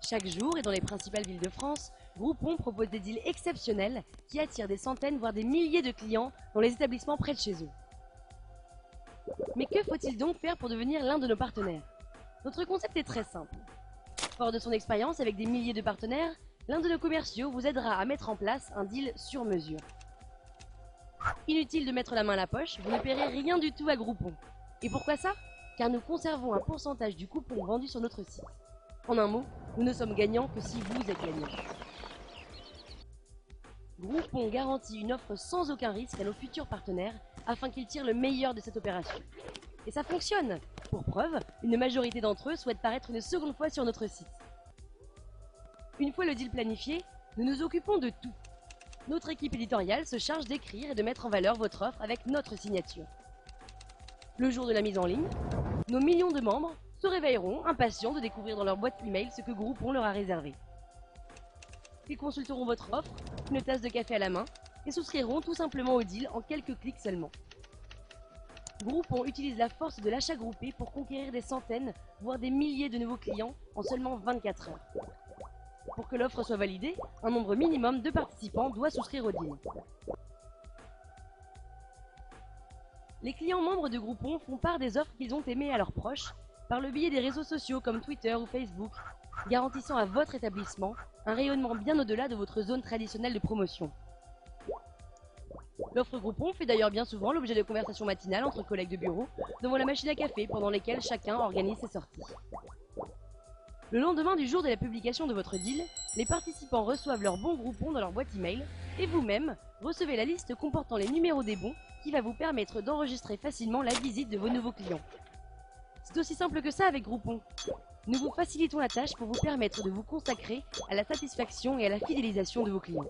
Chaque jour et dans les principales villes de France, Groupon propose des deals exceptionnels qui attirent des centaines voire des milliers de clients dans les établissements près de chez eux. Mais que faut-il donc faire pour devenir l'un de nos partenaires? Notre concept est très simple. Fort de son expérience avec des milliers de partenaires, l'un de nos commerciaux vous aidera à mettre en place un deal sur mesure. Inutile de mettre la main à la poche, vous ne paierez rien du tout à Groupon. Et pourquoi ça? Car nous conservons un pourcentage du coupon vendu sur notre site. En un mot, nous ne sommes gagnants que si vous êtes gagnant. Groupon garantit une offre sans aucun risque à nos futurs partenaires afin qu'ils tirent le meilleur de cette opération. Et ça fonctionne! Pour preuve, une majorité d'entre eux souhaitent paraître une seconde fois sur notre site. Une fois le deal planifié, nous nous occupons de tout. Notre équipe éditoriale se charge d'écrire et de mettre en valeur votre offre avec notre signature. Le jour de la mise en ligne, nos millions de membres se réveilleront impatients de découvrir dans leur boîte email ce que Groupon leur a réservé. Ils consulteront votre offre, une tasse de café à la main, et souscriront tout simplement au deal en quelques clics seulement. Groupon utilise la force de l'achat groupé pour conquérir des centaines, voire des milliers de nouveaux clients en seulement 24 heures. Pour que l'offre soit validée, un nombre minimum de participants doit souscrire au deal. Les clients membres de Groupon font part des offres qu'ils ont aimées à leurs proches, par le biais des réseaux sociaux comme Twitter ou Facebook, garantissant à votre établissement un rayonnement bien au-delà de votre zone traditionnelle de promotion. L'offre Groupon fait d'ailleurs bien souvent l'objet de conversations matinales entre collègues de bureau devant la machine à café pendant lesquelles chacun organise ses sorties. Le lendemain du jour de la publication de votre deal, les participants reçoivent leur bon Groupon dans leur boîte email et vous-même recevez la liste comportant les numéros des bons qui va vous permettre d'enregistrer facilement la visite de vos nouveaux clients. C'est aussi simple que ça avec Groupon. Nous vous facilitons la tâche pour vous permettre de vous consacrer à la satisfaction et à la fidélisation de vos clients.